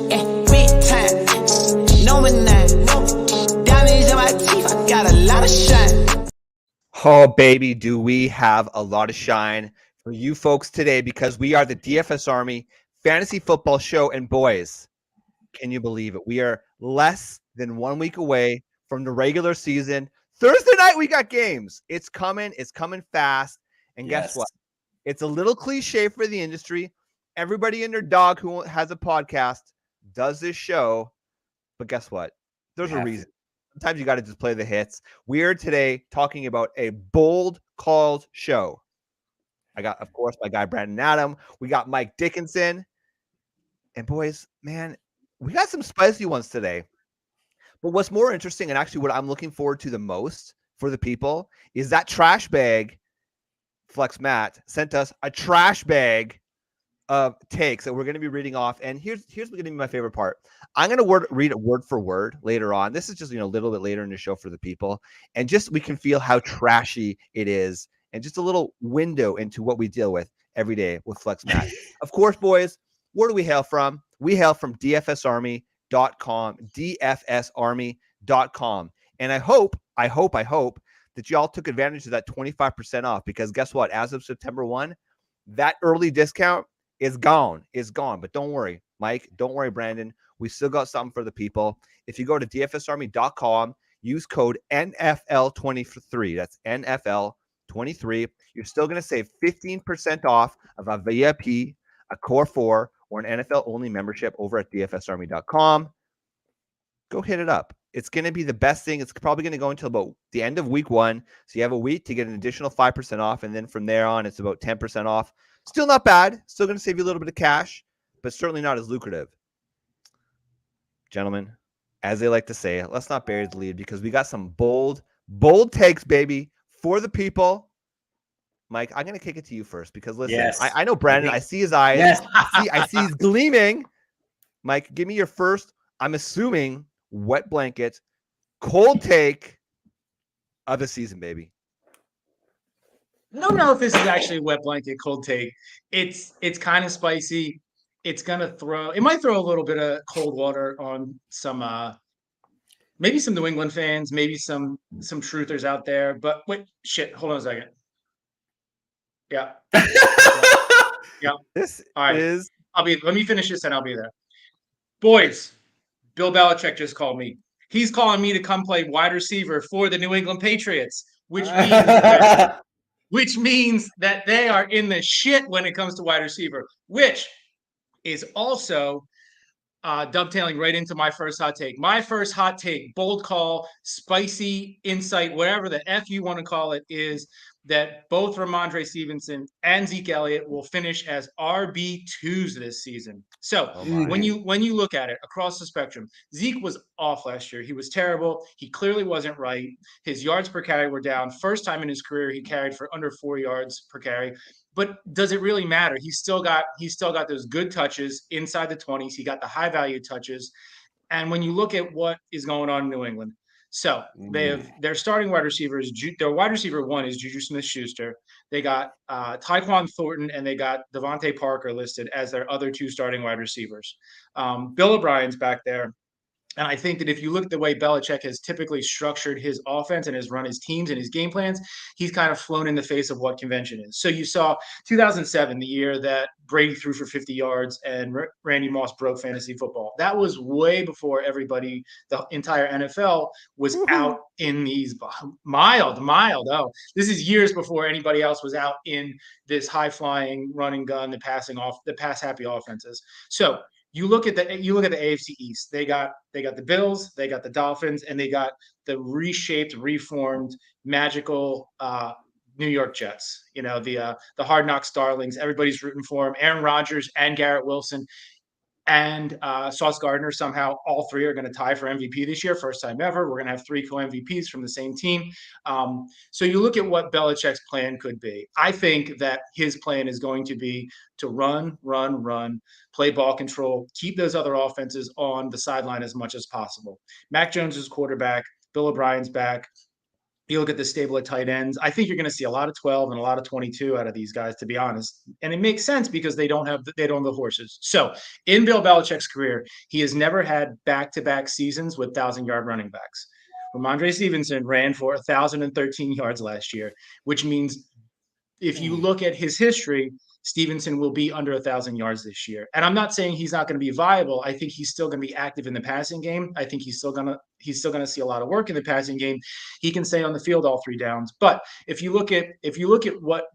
Yeah, big time. No man, diamonds in my teeth. I got a lot of shine. Oh, baby, do we have a lot of shine for you folks today, because we are the DFS Army Fantasy Football Show. And boys, can you believe it? We are less than 1 week away from the regular season. Thursday night, we got games. It's coming fast. And guess what? It's a little cliche for the industry. Everybody and their dog who has a podcast does this show. But guess what? There's a reason. Sometimes you got to just play the hits. We're today talking about a bold called show. I got, of course, my guy Brandon Adam. We got Mike Dickinson. And boys, man, we got some spicy ones today. But what's more interesting, and actually what I'm looking forward to the most for the people, is that trash bag. Flex Matt sent us a trash bag of takes that we're going to be reading off. And here's going to be my favorite part. I'm going to read it word for word later on. This is just, a little bit later in the show for the people. And just we can feel how trashy it is. And just a little window into what we deal with every day with Flex Matt. Of course, boys, where do we hail from? We hail from dfsarmy.com, dfsarmy.com. And I hope that y'all took advantage of that 25% off, because guess what? As of September 1, that early discount is gone. But don't worry, Mike. Don't worry, Brandon. We still got something for the people. If you go to dfsarmy.com, use code NFL23. That's NFL23. You're still going to save 15% off of a VIP, a Core 4, or an NFL-only membership over at dfsarmy.com. Go hit it up. It's going to be the best thing. It's probably going to go until about the end of week 1. So you have a week to get an additional 5% off. And then from there on, it's about 10% off. Still not bad. Still going to save you a little bit of cash, but certainly not as lucrative. Gentlemen, as they like to say, let's not bury the lead, because we got some bold takes, baby, for the people. Mike, I'm going to kick it to you first, because listen, I know Brandon. I see his eyes. Yes. I see he's gleaming. Mike, give me your first, I'm assuming, wet blanket, cold take of the season, baby. I don't know if this is actually a wet blanket cold take. It's kind of spicy. It might throw a little bit of cold water on some maybe some New England fans, maybe some truthers out there. But wait, hold on a second. Yeah. Yeah. This all right. is let me finish this and I'll be there. Boys, Bill Belichick just called me. He's calling me to come play wide receiver for the New England Patriots, which means that they are in the shit when it comes to wide receiver, which is also dovetailing right into my first hot take. My first hot take, bold call, spicy insight, whatever the F you want to call it, is that both Ramondre Stevenson and Zeke Elliott will finish as RB2s this season. So when you look at it across the spectrum, Zeke was off last year. He was terrible. He clearly wasn't right. His yards per carry were down. First time in his career he carried for under 4 yards per carry. But does it really matter? He's still got those good touches inside the 20s. He got the high value touches. And when you look at what is going on in New England, so they have their starting wide receivers. Their wide receiver 1 is Juju Smith-Schuster. They got Tyquan Thornton and they got Devontae Parker listed as their other 2 starting wide receivers. Bill O'Brien's back there. And I think that if you look at the way Belichick has typically structured his offense and has run his teams and his game plans, he's kind of flown in the face of what convention is. So you saw 2007, the year that Brady threw for 50 yards and Randy Moss broke fantasy football. That was way before everybody, the entire NFL, was out in these mild. Oh, this is years before anybody else was out in this high-flying running gun, the pass-happy offenses. So you look at the AFC East. They got the Bills, they got the Dolphins, and they got the reshaped, reformed, magical New York Jets. The Hard Knocks darlings. Everybody's rooting for them. Aaron Rodgers and Garrett Wilson and Sauce Gardner. Somehow, all 3 are going to tie for MVP this year. First time ever. We're going to have 3 co-MVPs from the same team. So you look at what Belichick's plan could be. I think that his plan is going to be to run, play ball control, keep those other offenses on the sideline as much as possible. Mac Jones is quarterback. Bill O'Brien's back. You look at the stable of tight ends. I think you're going to see a lot of 12 and a lot of 22 out of these guys, to be honest. And it makes sense because they don't have the horses. So in Bill Belichick's career, he has never had back-to-back seasons with 1,000-yard running backs. Ramondre Stevenson ran for 1,013 yards last year, which means if you look at his history, Stevenson will be under 1,000 yards this year. And I'm not saying he's not going to be viable. I think he's still going to be active in the passing game. I think he's still going to see a lot of work in the passing game. He can stay on the field all 3 downs. But if you look at what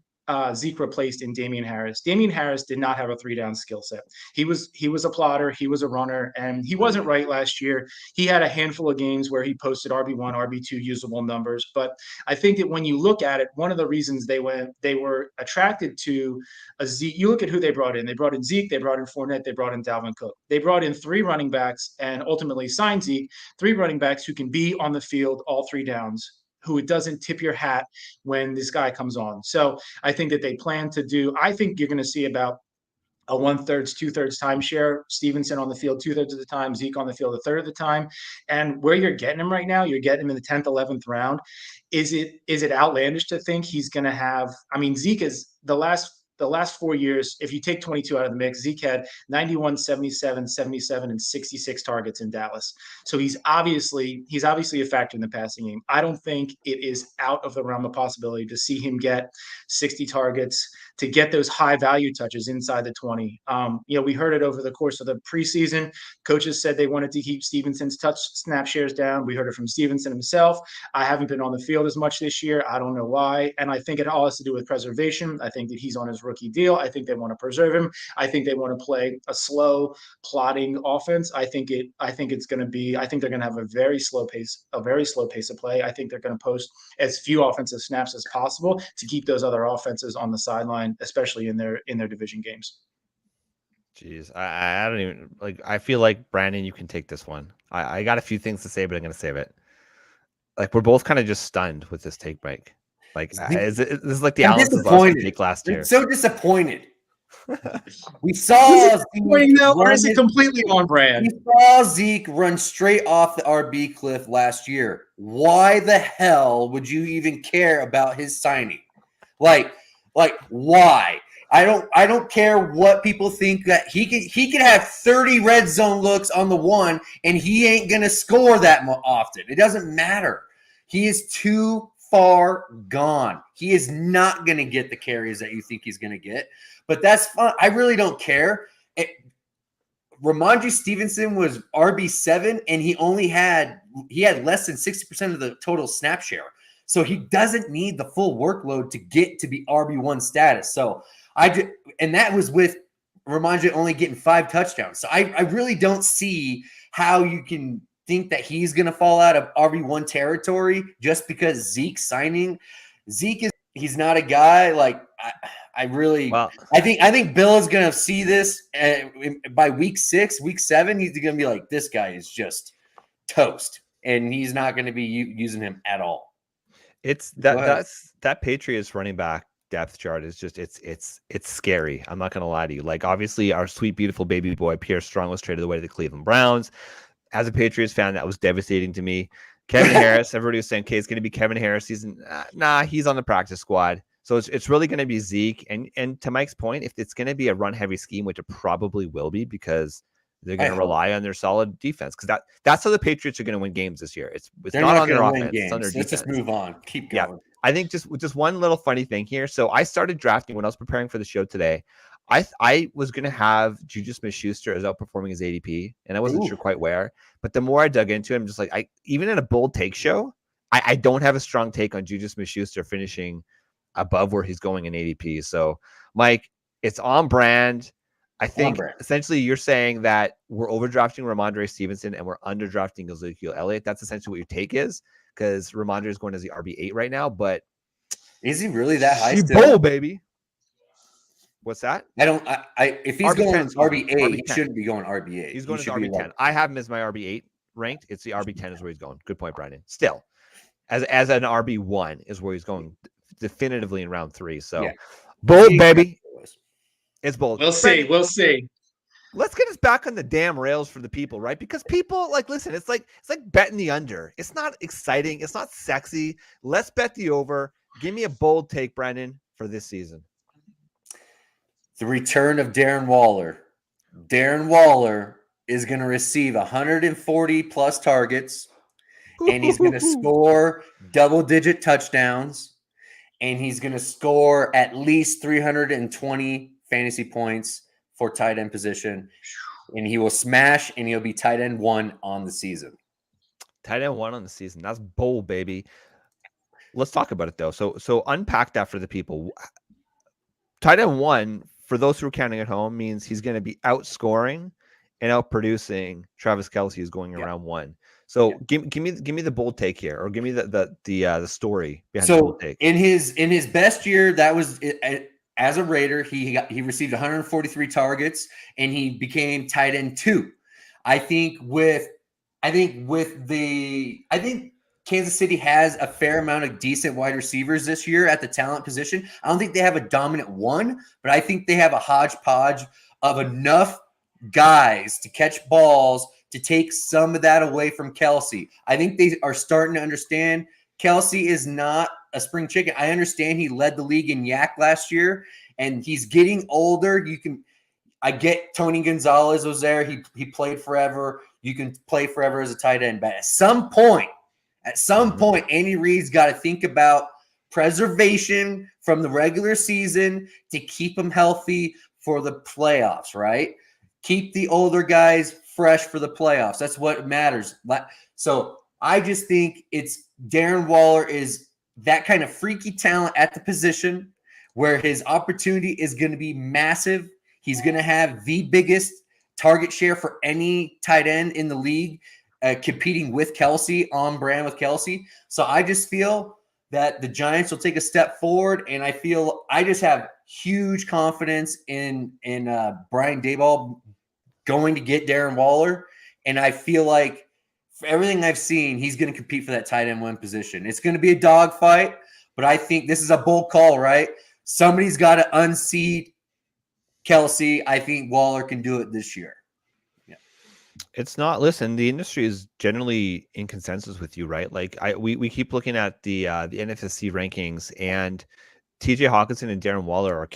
Zeke replaced in Damian Harris. Damian Harris did not have a 3-down skill set. He was a plotter, he was a runner, and he wasn't right last year. He had a handful of games where he posted RB1, RB2 usable numbers. But I think that when you look at it, one of the reasons they were attracted to a Zeke. You look at who they brought in. They brought in Zeke, they brought in Fournette, they brought in Dalvin Cook. They brought in 3 running backs and ultimately signed Zeke, 3 running backs who can be on the field all 3 downs, who it doesn't tip your hat when this guy comes on. So I think that they plan to do, I think you're going to see about a 1/3, 2/3 timeshare. Stevenson on the field 2/3 of the time, Zeke on the field 1/3 of the time. And where you're getting him right now, you're getting him in the 10th, 11th round. Is it outlandish to think he's going to have, I mean, Zeke is the last 4 years, if you take 22 out of the mix, Zeke had 91, 77, 77, and 66 targets in Dallas. So he's obviously a factor in the passing game. I don't think it is out of the realm of possibility to see him get 60 targets, to get those high value touches inside the 20. We heard it over the course of the preseason. Coaches said they wanted to keep Stevenson's touch snap shares down. We heard it from Stevenson himself. I haven't been on the field as much this year. I don't know why. And I think it all has to do with preservation. I think that he's on his rookie deal. I think they want to preserve him. I think they want to play a slow, plodding offense. I think they're going to have a very slow pace of play. I think they're going to post as few offensive snaps as possible to keep those other offenses on the sideline, especially in their division games. Jeez, I don't even like. I feel like Brandon, you can take this one. I got a few things to say, but I'm going to save it. Like, we're both kind of just stunned with this take break. Like, this is like the Alice take last year. I'm so disappointed. We saw or is it completely on brand? We saw Zeke run straight off the RB cliff last year. Why the hell would you even care about his signing? Like why? I don't care what people think, that he could have 30 red zone looks on the one and he ain't gonna score that often. It doesn't matter. He is too far gone. He is not gonna get the carries that you think he's gonna get. But that's fun. I really don't care. Ramondre Stevenson was RB7 and he had less than 60% of the total snap share. So he doesn't need the full workload to get to be RB1 status. So and that was with Ramondre only getting 5 touchdowns. So I really don't see how you can think that he's going to fall out of RB1 territory just because Zeke's signing. He's not a guy like I think Bill is going to see this by week 6, week 7. He's going to be like, this guy is just toast, and he's not going to be using him at all. It's that Patriots running back depth chart is just it's scary. I'm not gonna lie to you. Like, obviously our sweet beautiful baby boy Pierre Strong was traded away to the Cleveland Browns. As a Patriots fan, that was devastating to me. Kevin Harris, everybody was saying, okay, it's gonna be Kevin Harris. He's on the practice squad. So it's really gonna be Zeke. And to Mike's point, if it's gonna be a run heavy scheme, which it probably will be, because they're going to rely on their solid defense, because that's how the Patriots are going to win games this year. It's not on their offense, it's on their defense. Let's just move on. Keep going. Yeah. I think just one little funny thing here. So I started drafting when I was preparing for the show today. I was going to have Juju Smith-Schuster as outperforming his ADP, and I wasn't sure quite where. But the more I dug into him, just like even in a bold take show, I don't have a strong take on Juju Smith-Schuster finishing above where he's going in ADP. So, Mike, it's on brand. I think essentially you're saying that we're overdrafting Ramondre Stevenson and we're underdrafting Ezekiel Elliott. That's essentially what your take is, because Ramondre is going as the RB8 right now. But is he really that high? Still, baby. What's that? If he's going RB8, he shouldn't be going RB8. He's going as RB10. I have him as my RB8 ranked. It's the RB10 is where he's going. Good point, Brandon. Still, as an RB1 is where he's going definitively in round 3. So, bold, baby. It's bold. We'll see. let's get us back on the damn rails for the people, right? Because people like, listen, it's like betting the under. It's not exciting. It's not sexy. Let's bet the over. Give me a bold take, Brendan, for this season. The return of Darren Waller. Darren Waller is going to receive 140 plus targets, and he's going to score double-digit touchdowns, and he's going to score at least 320 fantasy points for tight end position, and he will smash, and he'll be tight end 1 on the season. Tight end 1 on the season. That's bold, baby. Let's talk about it, though. So unpack that for the people. Tight end 1, for those who are counting at home, means he's going to be outscoring and outproducing Travis Kelce, who's going around 1. So give me the bold take here, or give me the story behind the bold take. In his best year, that was as a Raider, he received 143 targets, and he became tight end 2. I think Kansas City has a fair amount of decent wide receivers this year at the talent position. I don't think they have a dominant one, but I think they have a hodgepodge of enough guys to catch balls to take some of that away from Kelce. I think they are starting to understand Kelce is not a spring chicken. I understand he led the league in yak last year, and he's getting older. I get Tony Gonzalez was there. He played forever. You can play forever as a tight end, but at some point, Andy Reid's got to think about preservation from the regular season to keep him healthy for the playoffs, right? Keep the older guys fresh for the playoffs. That's what matters. So I just think it's Darren Waller is that kind of freaky talent at the position where his opportunity is going to be massive. He's going to have the biggest target share for any tight end in the league. Competing with Kelce, on brand with Kelce. So I just feel that the Giants will take a step forward, and I just have huge confidence in Brian Daboll going to get Darren Waller, and I feel like for everything I've seen, he's going to compete for that tight end 1 position. It's going to be a dogfight, but I think this is a bold call, right? Somebody's got to unseat Kelce. I think Waller can do it this year. It's not. Listen, the industry is generally in consensus with you, right? Like we keep looking at the NFFC rankings, and TJ Hawkinson and Darren Waller are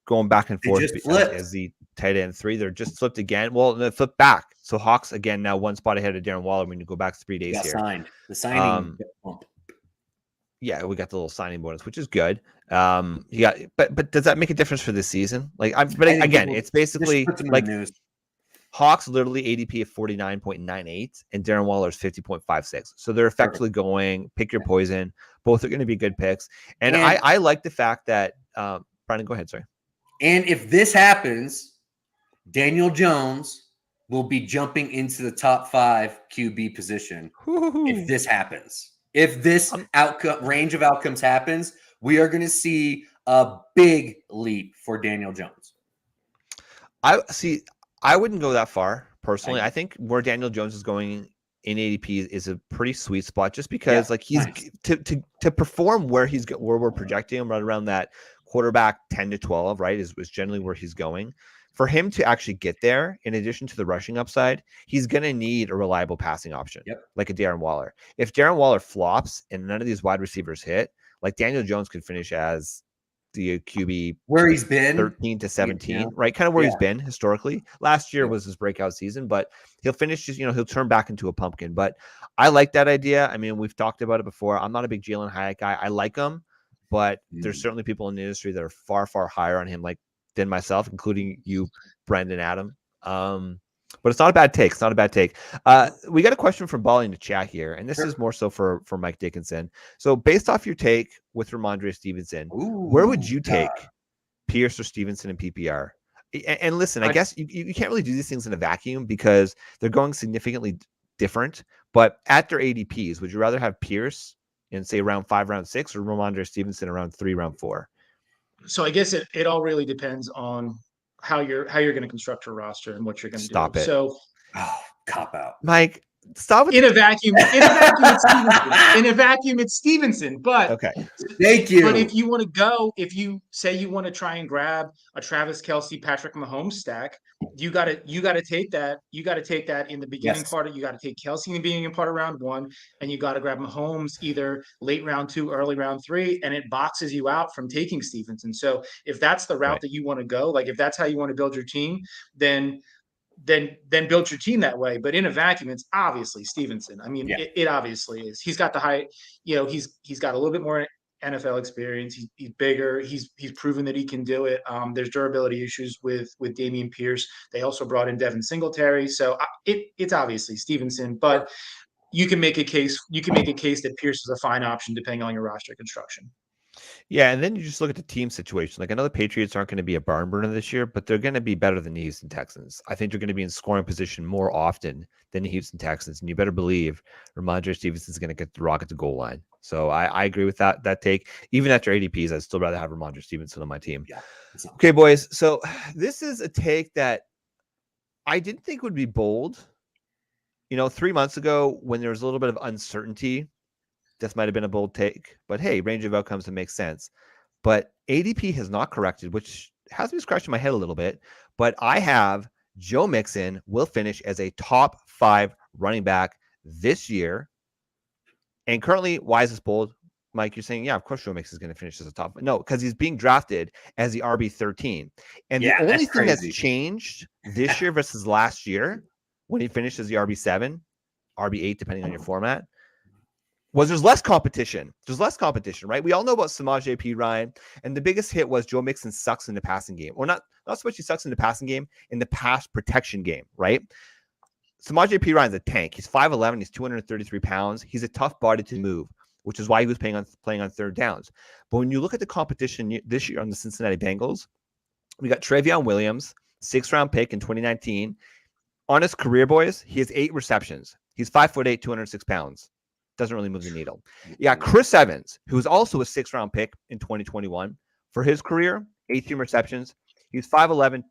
going back and forth as the tight end 3. They're just flipped again. Well, they flipped back. So Hawks again now 1 spot ahead of Darren Waller when you go back 3 days here. Signed. The signing. Yeah, we got the little signing bonus, which is good. But does that make a difference for this season? It's basically like news. Hawks literally ADP of 49.98 and Darren Waller's 50.56. So they're effectively going pick your poison. Both are going to be good picks. And I like the fact that Brandon, go ahead, sorry. And if this happens, Daniel Jones will be jumping into the top 5 QB position. If this happens. If this range of outcomes happens, we are going to see a big leap for Daniel Jones. I wouldn't go that far personally. I think where Daniel Jones is going in ADP is a pretty sweet spot, just because he's to perform where we're projecting him right around that quarterback 10 to 12, right? Is generally where he's going. For him to actually get there, in addition to the rushing upside, he's going to need a reliable passing option, like a Darren Waller. If Darren Waller flops and none of these wide receivers hit, like Daniel Jones could finish as the QB where he's been 13 to 17, right? Kind of where he's been historically. Last year was his breakout season, but he'll finish he'll turn back into a pumpkin. But I like that idea. I mean, we've talked about it before. I'm not a big Jalen Hyatt guy. I like him, but there's certainly people in the industry that are far, far higher on him than myself, including you, Brendan, Adam. But it's not a bad take. It's not a bad take. We got a question from Bali in the chat here, and this is more so for Mike Dickinson. So based off your take with Ramondre Stevenson, where would you take Pierce or Stevenson in PPR? And listen, I guess you can't really do these things in a vacuum because they're going significantly different. But at their ADPs, would you rather have Pierce in, say, round 5, round 6, or Ramondre Stevenson around 3, round 4? So I guess it all really depends on how you're going to construct your roster and what you're going to do. Stop it. So cop out. Mike, Stop with In a vacuum, it's Stevenson. In a vacuum, it's Stevenson. But okay. Thank you. But if you want to go, if you say you want to try and grab a Travis Kelce, Patrick Mahomes stack, you gotta take that. You gotta take that in the beginning part of. You gotta take Kelce in the beginning part of round 1, and you gotta grab Mahomes either late round 2, early round 3, and it boxes you out from taking Stevenson. So if that's the route that you want to go, like if that's how you want to build your team, then build your team that way. But in a vacuum, it's obviously Stevenson. I mean, it obviously is. He's got the height. He's got a little bit more NFL experience. He's bigger. He's proven that he can do it. There's durability issues with Dameon Pierce. They also brought in Devin Singletary, so it's obviously Stevenson. But you can make a case. You can make a case that Pierce is a fine option depending on your roster construction. Yeah, and then you just look at the team situation. Like, I know the Patriots aren't going to be a barn burner this year, but they're going to be better than the Houston Texans. I think they're going to be in scoring position more often than the Houston Texans, and you better believe Ramondre Stevenson's going to get the rock at the goal line. So I agree with that take. Even after ADPs, I'd still rather have Ramondre Stevenson on my team. Yeah. Okay, boys. So this is a take that I didn't think would be bold. 3 months ago when there was a little bit of uncertainty, this might have been a bold take, but hey, range of outcomes that makes sense. But ADP has not corrected, which has me scratching my head a little bit. But I have Joe Mixon will finish as a top 5 running back this year. And currently, why is this bold? Mike, you're saying, yeah, of course Joe Mixon is going to finish as a top. No, because he's being drafted as the RB13. And the only thing that's changed this year versus last year, when he finished as the RB7, RB8, depending on your format, was there's less competition. There's less competition, right? We all know about Samaje Perine, and the biggest hit was Joe Mixon sucks in the passing game. Or not so much he sucks in the passing game, in the pass protection game, right? Samaje Perine is a tank. He's 5'11", he's 233 pounds. He's a tough body to move, which is why he was playing on third downs. But when you look at the competition this year on the Cincinnati Bengals, we got Trevion Williams, 6th-round pick in 2019. On his career, boys, he has 8 receptions. He's 5'8", 206 pounds. Doesn't really move the needle. Yeah, Chris Evans, who was also a 6th-round pick in 2021. For his career, 18 receptions. He's 5'11",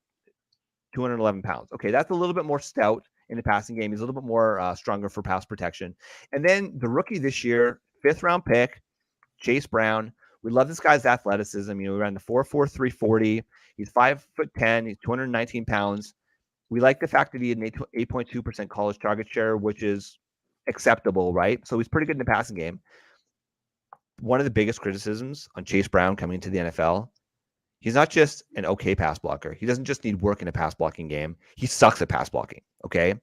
211 pounds. Okay, that's a little bit more stout in the passing game. He's a little bit more stronger for pass protection. And then the rookie this year, 5th-round pick, Chase Brown. We love this guy's athleticism. We ran the 4.4 340. He's 5'10". He's 219 pounds. We like the fact that he had an 8.2% college target share, which is acceptable, right? So he's pretty good in the passing game. One of the biggest criticisms on Chase Brown coming into the NFL, he's not just an okay pass blocker. He doesn't just need work in a pass blocking game. He sucks at pass blocking, okay?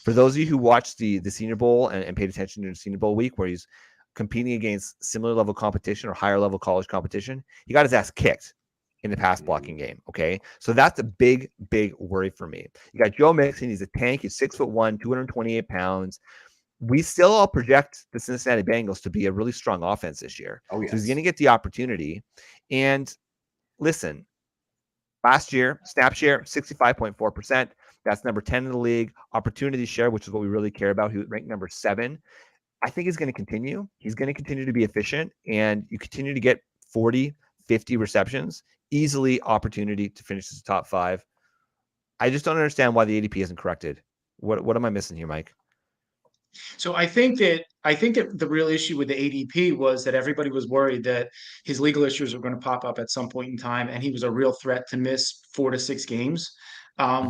For those of you who watched the Senior Bowl and paid attention to the Senior Bowl week where he's competing against similar level competition or higher level college competition, he got his ass kicked in the pass blocking game, okay? So that's a big, big worry for me. You got Joe Mixon. He's a tank. He's 6'1", 228 pounds. We still all project the Cincinnati Bengals to be a really strong offense this year. Oh, yes. So he's going to get the opportunity. And listen, last year, snap share, 65.4%. That's number 10 in the league. Opportunity share, which is what we really care about, he ranked number 7. I think he's going to continue. He's going to continue to be efficient. And you continue to get 40, 50 receptions, easily opportunity to finish as a top 5. I just don't understand why the ADP isn't corrected. What am I missing here, Mike? So I think that the real issue with the ADP was that everybody was worried that his legal issues were going to pop up at some point in time, and he was a real threat to miss 4 to 6 games.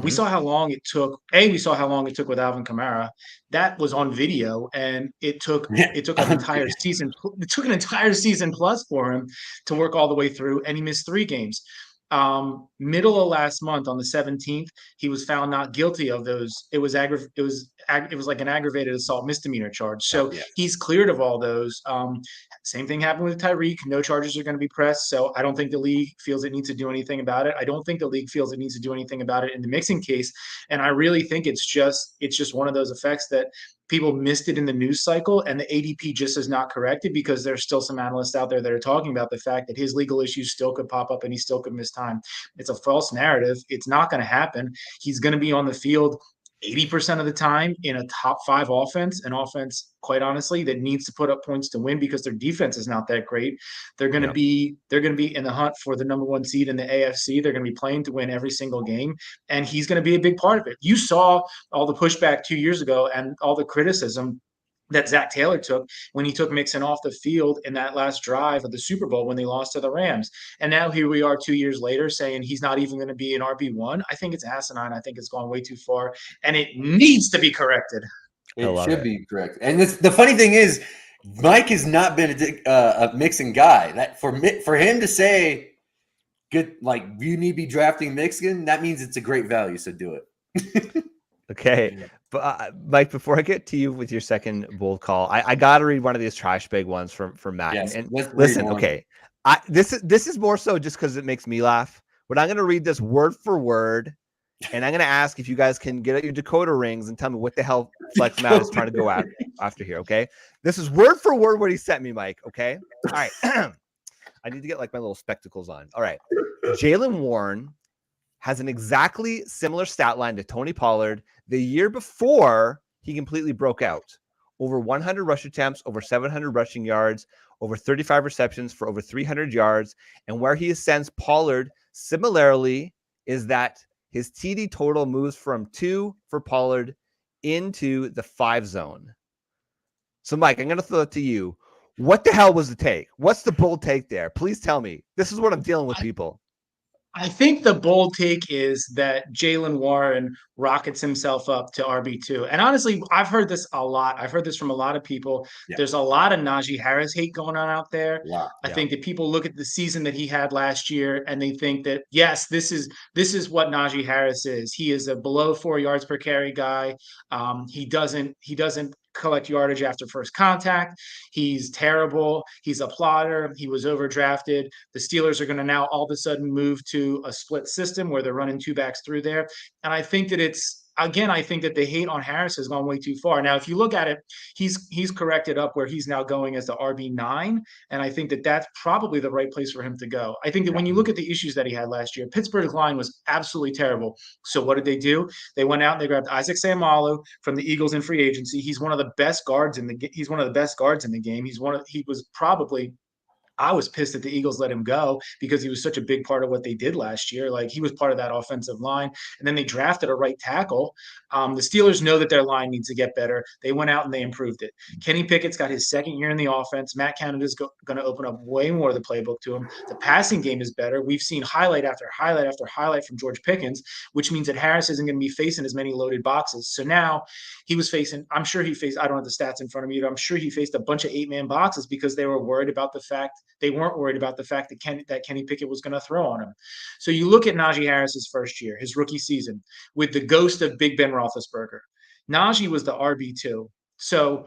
We saw how long it took. We saw how long it took with Alvin Kamara. That was on video, and it took an entire season. It took an entire season plus for him to work all the way through, and he missed 3 games. Middle of last month on the 17th, he was found not guilty of those. It was like an aggravated assault misdemeanor charge. So he's cleared of all those. Same thing happened with Tyreek. No charges are going to be pressed. So I don't think the league feels it needs to do anything about it. I don't think the league feels it needs to do anything about it in the mixing case. And I really think it's just one of those effects that people missed it in the news cycle, and the ADP just is not corrected because there's still some analysts out there that are talking about the fact that his legal issues still could pop up and he still could miss time. It's a false narrative. It's not going to happen. He's going to be on the field 80% of the time in a top 5 offense, an offense, quite honestly, that needs to put up points to win because their defense is not that great. They're going to be in the hunt for the number 1 seed in the AFC. They're going to be playing to win every single game, and he's going to be a big part of it. You saw all the pushback 2 years ago and all the criticism that Zach Taylor took when he took Mixon off the field in that last drive of the Super Bowl when they lost to the Rams. And now here we are 2 years later saying he's not even going to be an RB1. I think it's asinine. I think it's gone way too far, and it needs to be corrected. It should be corrected. And the funny thing is, Mike has not been a Mixon guy. That for him to say, "Good, like you need to be drafting Mixon," that means it's a great value. So do it. Okay. But Mike, before I get to you with your second bold call, I got to read one of these trash bag ones from Matt. Yes, and listen, okay, this is more so just because it makes me laugh. But I'm going to read this word for word, and I'm going to ask if you guys can get out your decoder rings and tell me what the hell Flex Matt is trying to go after here. Okay, this is word for word what he sent me, Mike. Okay, all right. I need to get like my little spectacles on. All right, Jaylen Warren has an exactly similar stat line to Tony Pollard the year before he completely broke out. Over 100 rush attempts, over 700 rushing yards, over 35 receptions for over 300 yards. And where he ascends Pollard similarly is that his TD total moves from 2 for Pollard into the 5 zone. So, Mike, I'm going to throw it to you. What the hell was the take? What's the bold take there? Please tell me. This is what I'm dealing with, people. I think the bold take is that Jaylen Warren rockets himself up to RB2. And honestly, I've heard this a lot. I've heard this from a lot of people. Yeah. There's a lot of Najee Harris hate going on out there. Yeah. I think that people look at the season that he had last year and they think that, yes, this is what Najee Harris is. He is a below 4 yards per carry guy. He doesn't collect yardage after first contact. He's terrible. He's a plotter. He was overdrafted. The Steelers are going to now all of a sudden move to a split system where they're running 2 backs through there. And I think that I think that the hate on Harris has gone way too far. Now, if you look at it, he's corrected up where he's now going as the RB9. And I think that that's probably the right place for him to go. I think that when you look at the issues that he had last year, Pittsburgh's line was absolutely terrible. So what did they do? They went out and they grabbed Isaac Seumalo from the Eagles in free agency. He's one of the best guards in the game. He was probably, I was pissed that the Eagles let him go because he was such a big part of what they did last year. Like he was part of that offensive line. And then they drafted a right tackle. The Steelers know that their line needs to get better. They went out and they improved it. Kenny Pickett's got his second year in the offense. Matt Canada's going to open up way more of the playbook to him. The passing game is better. We've seen highlight after highlight after highlight from George Pickens, which means that Harris isn't going to be facing as many loaded boxes. So now he was facing, I don't have the stats in front of me, but I'm sure he faced a bunch of 8-man boxes because they weren't worried about the fact that Kenny Pickett was going to throw on him. So you look at Najee Harris's first year, his rookie season, with the ghost of Big Ben Roethlisberger. Najee was the RB2. So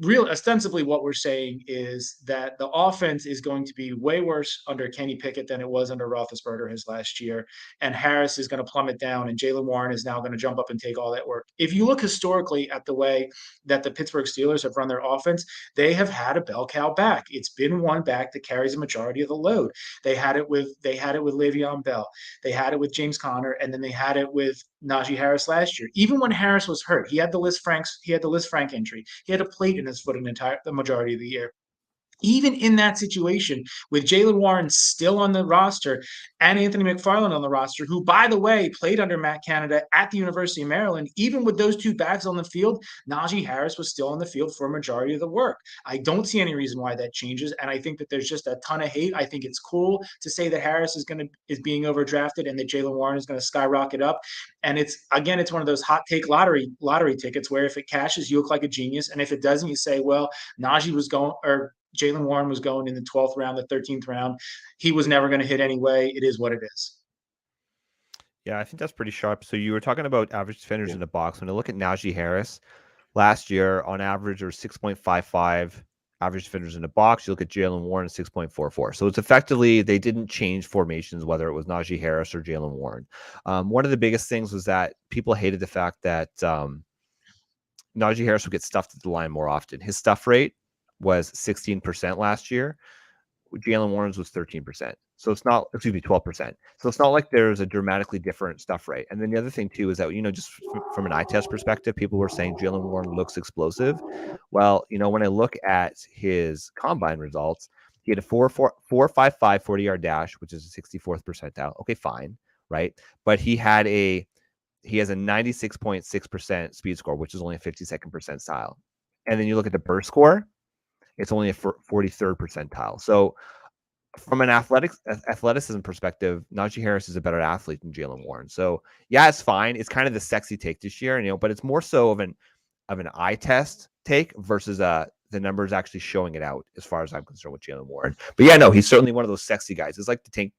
ostensibly what we're saying is that the offense is going to be way worse under Kenny Pickett than it was under Roethlisberger his last year. And Harris is going to plummet down and Jaylen Warren is now going to jump up and take all that work. If you look historically at the way that the Pittsburgh Steelers have run their offense, they have had a bell cow back. It's been one back that carries a majority of the load. They had it with Le'Veon Bell. They had it with James Conner, and then they had it with Najee Harris last year. Even when Harris was hurt, he had the Liz Frank injury. He had a plate in his foot the majority of the year. Even in that situation, with Jaylen Warren still on the roster and Anthony McFarland on the roster, who, by the way, played under Matt Canada at the University of Maryland, even with those 2 backs on the field, Najee Harris was still on the field for a majority of the work. I don't see any reason why that changes, and I think that there's just a ton of hate. I think it's cool to say that Harris is being overdrafted and that Jaylen Warren is going to skyrocket up. And it's one of those hot take lottery tickets where if it cashes, you look like a genius, and if it doesn't, you say, well, Jaylen Warren was going in the 12th round, the 13th round. He was never going to hit anyway. It is what it is. Yeah, I think that's pretty sharp. So you were talking about average defenders in the box. When I look at Najee Harris, last year on average, there were 6.55 average defenders in the box. You look at Jaylen Warren, 6.44. So it's effectively, they didn't change formations, whether it was Najee Harris or Jaylen Warren. One of the biggest things was that people hated the fact that Najee Harris would get stuffed at the line more often. His stuff rate was 16% last year. Jaylen Warren's was 13%. So it's not, excuse me, 12%. So it's not like there's a dramatically different stuff rate. And then the other thing too is that, just from an eye test perspective, people were saying Jalen Warren looks explosive. Well, when I look at his combine results, he had a 4.55 40-yard dash, which is a 64th percentile. Okay, fine, right? But he has a 96.6% speed score, which is only a 52nd percentile. And then you look at the burst score, it's only a 43rd percentile. So from an athleticism perspective, Najee Harris is a better athlete than Jalen Warren. So yeah, it's fine. It's kind of the sexy take this year, but it's more so of an eye test take versus the numbers actually showing it out as far as I'm concerned with Jalen Warren. But yeah, no, he's certainly one of those sexy guys. It's like the Tank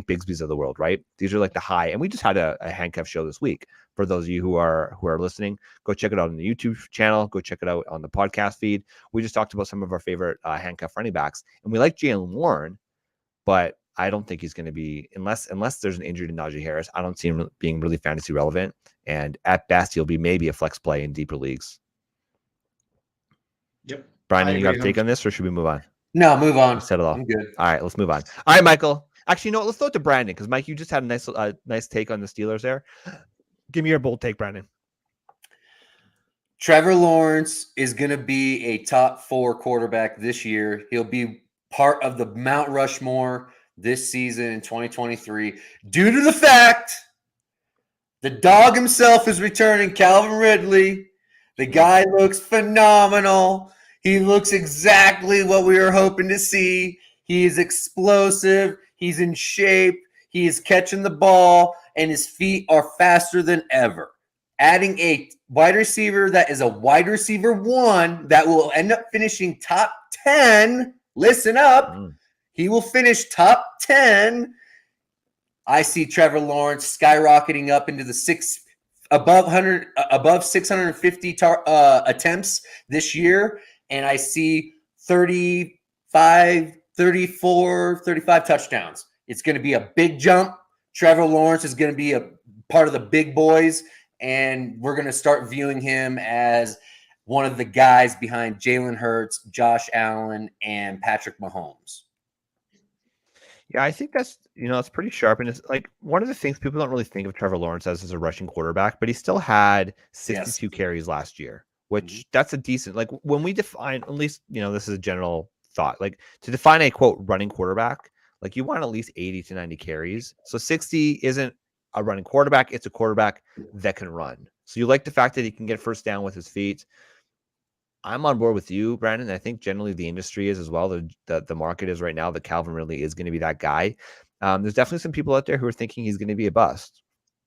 Bigsby's of the world, right? These are like the high. And we just had a handcuff show this week. For those of you who are listening, go check it out on the YouTube channel. Go check it out on the podcast feed. We just talked about some of our favorite handcuff running backs, and we like Jalen Warren, but I don't think he's going to be, unless there's an injury to Najee Harris, I don't see him being really fantasy relevant. And at best, he'll be maybe a flex play in deeper leagues. Yep. Brian, you got a take on this, or should we move on? No, move on. Settle off. I'm good. All right, let's move on. All right, Michael. Actually, let's throw it to Brandon, because Mike, you just had a nice take on the Steelers there. Give me your bold take, Brandon. Trevor Lawrence is going to be a top 4 quarterback this year. He'll be part of the Mount Rushmore this season in 2023 due to the fact the dog himself is returning, Calvin Ridley. The guy looks phenomenal. He looks exactly what we were hoping to see. He is explosive. He's in shape. He is catching the ball, and his feet are faster than ever. Adding a wide receiver that is a wide receiver 1 that will end up finishing top 10. Listen up. He will finish top 10. I see Trevor Lawrence skyrocketing up into the above 650 attempts this year. And I see 35 touchdowns. It's going to be a big jump. Trevor Lawrence is going to be a part of the big boys, and we're going to start viewing him as one of the guys behind Jalen Hurts, Josh Allen, and Patrick Mahomes. Yeah, I think that's, it's pretty sharp. And it's like one of the things people don't really think of Trevor Lawrence as a rushing quarterback, but he still had 62 carries last year, which that's a decent, like when we define, at least, this is a general thought, like to define a quote running quarterback, like you want at least 80 to 90 carries. So 60 isn't a running quarterback. It's a quarterback that can run. So you like the fact that he can get first down with his feet. I'm on board with you, Brandon. I think generally the industry is as well. The market is right now that Calvin Ridley is going to be that guy. There's definitely some people out there who are thinking he's going to be a bust.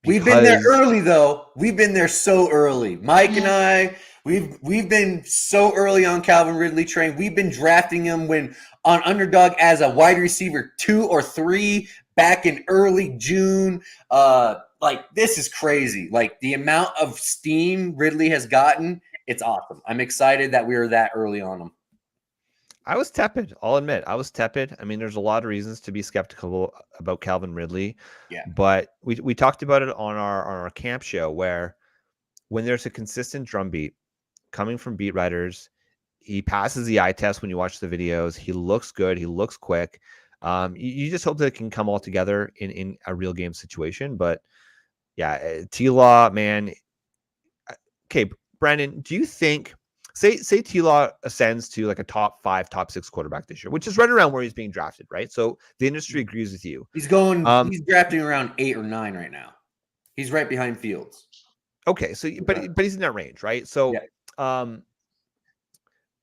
We've been there early, though. We've been there so early. Mike and I, we've been so early on Calvin Ridley train. We've been drafting him on Underdog as a wide receiver 2 or 3 back in early June. This is crazy. Like the amount of steam Ridley has gotten. It's awesome. I'm excited that we were that early on him. I was tepid. I'll admit, I was tepid. I mean, there's a lot of reasons to be skeptical about Calvin Ridley. Yeah. But we talked about it on our camp show, where when there's a consistent drumbeat coming from beat writers, he passes the eye test when you watch the videos. He looks good. He looks quick. You just hope that it can come all together in a real game situation. But yeah, T-Law, man. Okay, Brandon, do you think, say T-Law ascends to like a top 5, top 6 quarterback this year, which is right around where he's being drafted, right? So the industry agrees with you. He's drafting around 8 or 9 right now. He's right behind Fields. Okay, so but he's in that range, right? So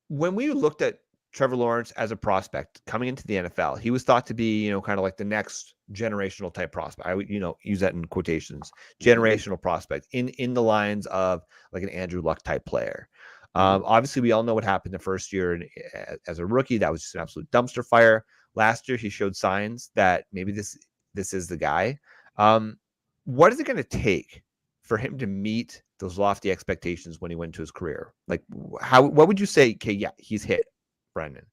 when we looked at Trevor Lawrence as a prospect coming into the NFL, he was thought to be, kind of like the next generational type prospect. I would, use that in quotations, generational prospect in the lines of like an Andrew Luck type player. Obviously, we all know what happened the first year as a rookie. That was just an absolute dumpster fire. Last year, he showed signs that maybe this is the guy. What is it going to take for him to meet those lofty expectations when he went to his career? Like, what would you say? Okay, yeah, he's hit, Brandon.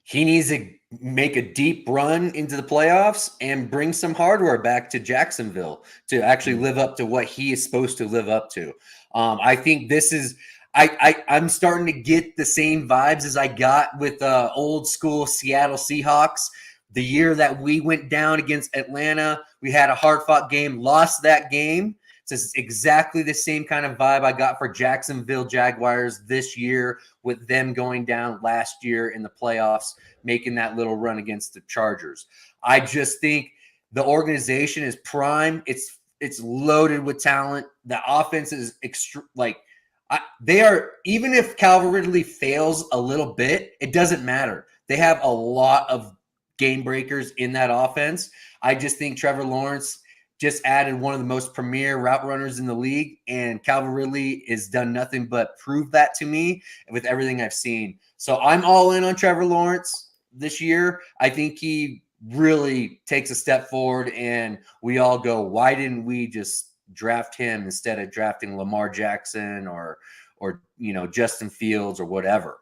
He needs to make a deep run into the playoffs and bring some hardware back to Jacksonville to actually live up to what he is supposed to live up to. I think this is I'm starting to get the same vibes as I got with old school Seattle Seahawks The year that we went down against Atlanta, we had a hard-fought game, lost that game. It's exactly the same kind of vibe I got for Jacksonville Jaguars this year, with them going down last year in the playoffs, making that little run against the Chargers. I just think the organization is prime. It's loaded with talent. The offense is they are, even if Calvin Ridley fails a little bit, it doesn't matter. They have a lot of game breakers in that offense. I just think Trevor Lawrence just added one of the most premier route runners in the league, and Calvin Ridley has done nothing but prove that to me with everything I've seen. So I'm all in on Trevor Lawrence this year. I think he really takes a step forward, and we all go, why didn't we just draft him instead of drafting Lamar Jackson or Justin Fields or whatever?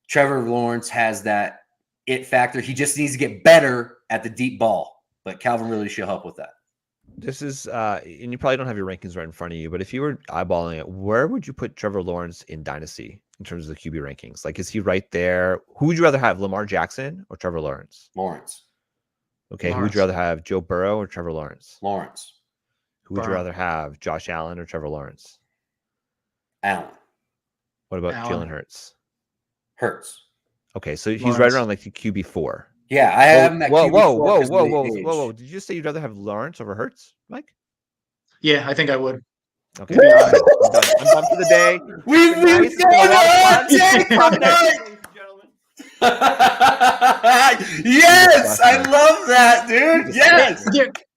Trevor Lawrence has that it factor. He just needs to get better at the deep ball, but Calvin really should help with that. This is, and you probably don't have your rankings right in front of you, but if you were eyeballing it, where would you put Trevor Lawrence in Dynasty in terms of the QB rankings? Like, is he right there? Who would you rather have, Lamar Jackson or Trevor Lawrence? Lawrence. Okay, Lawrence. Who would you rather have, Joe Burrow or Trevor Lawrence? Lawrence. Who would you rather have, Josh Allen or Trevor Lawrence? Allen. What about Jalen Hurts? Hurts. Okay, so he's right around like the QB4. Yeah, I have him at QB4. Whoa. Did you just say you'd rather have Lawrence over Hurts, Mike? Yeah, I think I would. Okay. I'm done for the day. We've been Yes, I love that, dude. Yes.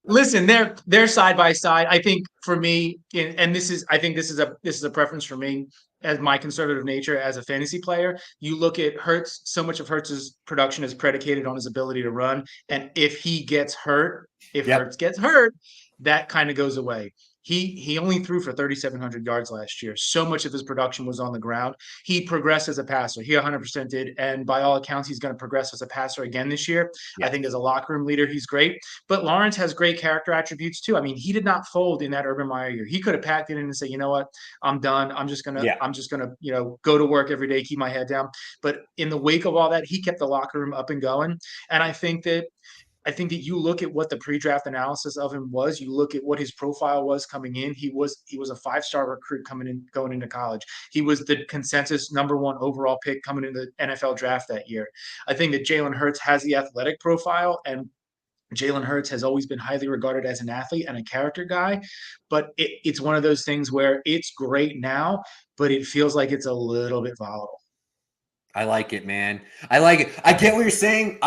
Listen, they're side by side. I think for me, and this is a preference for me as my conservative nature as a fantasy player. You look at Hurts. So much of Hurts's production is predicated on his ability to run, and if he gets hurt, Hurts gets hurt, that kind of goes away. He only threw for 3,700 yards last year. So much of his production was on the ground. He progressed as a passer. He 100% did. And by all accounts, he's going to progress as a passer again this year. Yeah. I think as a locker room leader, he's great. But Lawrence has great character attributes too. I mean, he did not fold in that Urban Meyer year. He could have packed it in and said, you know what, I'm done. I'm just going to, go to work every day, keep my head down. But in the wake of all that, he kept the locker room up and going. And I think that you look at what the pre-draft analysis of him was. You look at what his profile was coming in. He was a 5-star recruit going into college. He was the consensus #1 overall pick coming into the NFL draft that year. I think that Jalen Hurts has the athletic profile, and Jalen Hurts has always been highly regarded as an athlete and a character guy. But it's one of those things where it's great now, but it feels like it's a little bit volatile. I like it, man. I like it. I get what you're saying.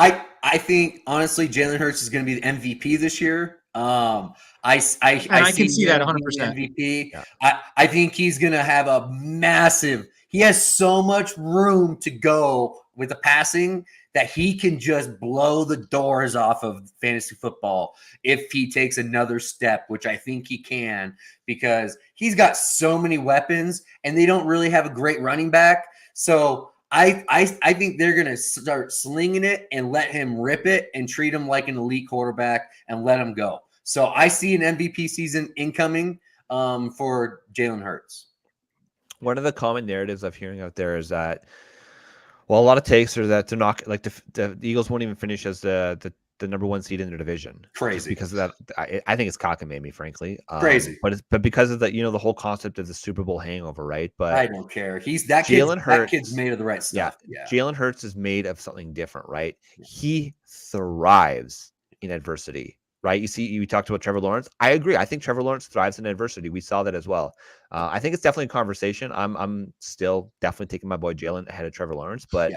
I think honestly, Jalen Hurts is going to be the MVP this year. I can see that 100% MVP. Yeah. I think he's going to have a massive. He has so much room to go with the passing that he can just blow the doors off of fantasy football if he takes another step, which I think he can, because he's got so many weapons and they don't really have a great running back. So I think they're going to start slinging it and let him rip it and treat him like an elite quarterback and let him go. So I see an MVP season incoming for Jalen Hurts. One of the common narratives I'm hearing out there is that, well, a lot of takes are that they're not like the Eagles won't even finish as the #1 seed in their division. Crazy. Because of that. I think it's cockamamie, frankly. Crazy. But because of that, the whole concept of the Super Bowl hangover, right? But I don't care. That kid's made of the right stuff. Yeah. Jalen Hurts is made of something different, right? Yeah. He thrives in adversity, right? You talked about Trevor Lawrence. I agree. I think Trevor Lawrence thrives in adversity. We saw that as well. I think it's definitely a conversation. I'm still definitely taking my boy Jalen ahead of Trevor Lawrence, but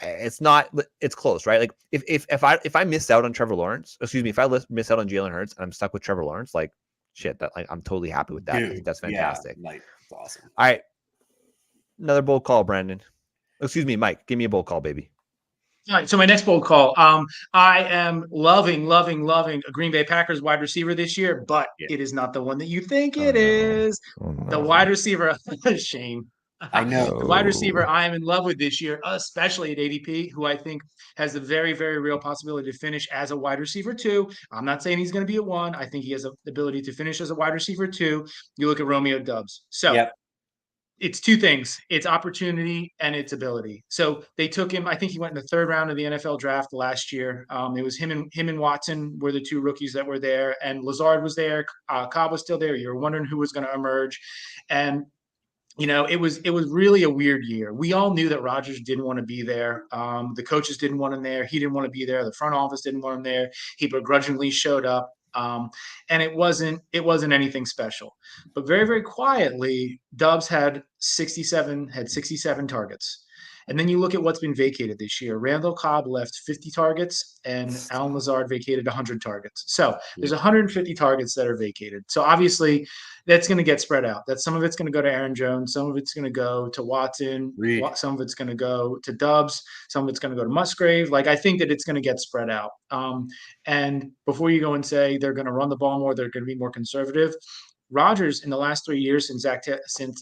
it's close, right? Like if I miss out on Trevor Lawrence, if I miss out on Jalen Hurts and I'm stuck with Trevor Lawrence, like shit, that I'm totally happy with that. Dude, that's fantastic. Yeah, like, it's awesome. All right. Another bold call, Brandon. Mike. Give me a bold call, baby. All right, so my next bold call. I am loving a Green Bay Packers wide receiver this year, but it is not the one that you think it is. The wide receiver, shame. I know. The wide receiver I am in love with this year, especially at ADP, who I think has a very, very real possibility to finish as a wide receiver 2. I'm not saying he's going to be a 1. I think he has the ability to finish as a wide receiver 2. You look at Romeo Doubs. So it's two things. It's opportunity and it's ability. So they took him. I think he went in the third round of the NFL draft last year. It was him and Watson were the two rookies that were there, and Lazard was there. Cobb was still there. You were wondering who was going to emerge, and it was really a weird year. We all knew that Rodgers didn't want to be there. The coaches didn't want him there. He didn't want to be there. The front office didn't want him there. He begrudgingly showed up. And it wasn't anything special. But very, very quietly, Dubs had 67 targets. And then you look at what's been vacated this year. Randall Cobb left 50 targets and Alan Lazard vacated 100 targets. So there's 150 targets that are vacated. So obviously that's going to get spread out. That some of it's going to go to Aaron Jones. Some of it's going to go to Watson. Some of it's going to go to Dubs. Some of it's going to go to Musgrave. Like, I think that it's going to get spread out. And before you go and say they're going to run the ball more, they're going to be more conservative. Rodgers, in the last 3 years since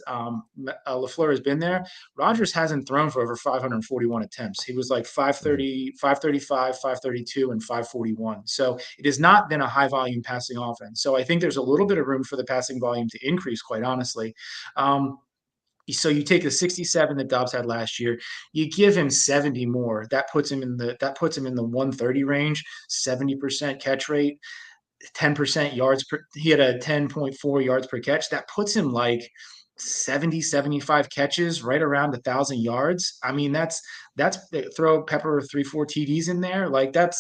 LaFleur has been there, Rodgers hasn't thrown for over 541 attempts. He was like 530, 535, 532, and 541. So it has not been a high volume passing offense. So I think there's a little bit of room for the passing volume to increase, quite honestly. So you take the 67 that Dobbs had last year, you give him 70 more. That puts him in the 130 range, 70% catch rate. 10% yards per, he had a 10.4 yards per catch. That puts him like 75 catches, right around 1,000 yards. I mean, that's throw Pepper 3-4 TDs in there. Like that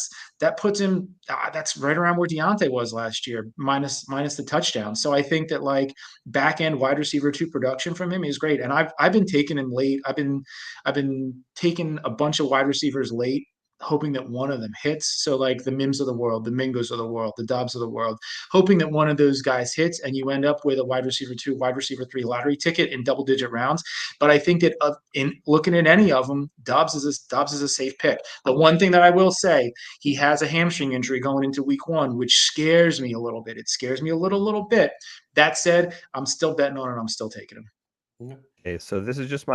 puts him, that's right around where Deontay was last year, minus the touchdown. So I think that like back end wide receiver 2 production from him is great. And I've been taking him late. I've been taking a bunch of wide receivers late, hoping that one of them hits. So like the Mims of the world, the Mingos of the world, the Dobbs of the world, hoping that one of those guys hits and you end up with a wide receiver 2, wide receiver 3 lottery ticket in double-digit rounds. But I think that in looking at any of them, Dobbs is a safe pick. The one thing that I will say, he has a hamstring injury going into week 1, which scares me a little bit. It scares me a little bit. That said, I'm still betting on it. I'm still taking him. Okay, so this is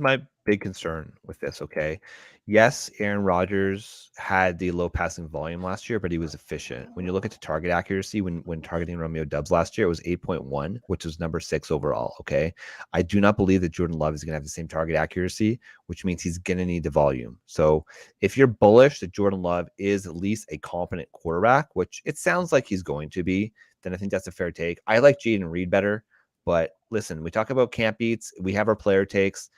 my big concern with this. Okay, yes, Aaron Rodgers had the low passing volume last year, but he was efficient. When you look at the target accuracy, when targeting Romeo Doubs last year, it was 8.1, which was number 6 overall. Okay, I do not believe that Jordan Love is going to have the same target accuracy, which means he's going to need the volume. So if you're bullish that Jordan Love is at least a competent quarterback, which it sounds like he's going to be, then I think that's a fair take. I like Jaden Reed better. But listen, we talk about camp beats. We have our player takes.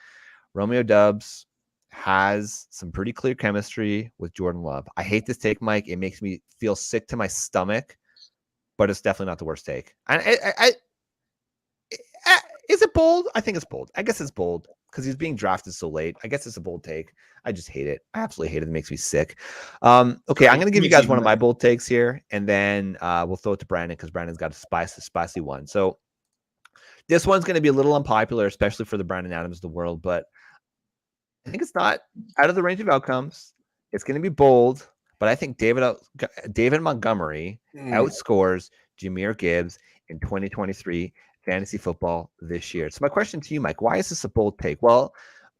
Romeo Doubs has some pretty clear chemistry with Jordan Love. I hate this take, Mike. It makes me feel sick to my stomach, but it's definitely not the worst take. Is it bold? I think it's bold. I guess it's bold because he's being drafted so late. I guess it's a bold take. I just hate it. I absolutely hate it. It makes me sick. Okay, I'm going to give you guys one of my bold takes here, and then we'll throw it to Brandon because Brandon's got a spicy one. So this one's going to be a little unpopular, especially for the Brandon Adams of the world, but I think it's not out of the range of outcomes. It's going to be bold, but I think David Montgomery outscores Jahmyr Gibbs in 2023 fantasy football this year. So my question to you, Mike, why is this a bold take? Well,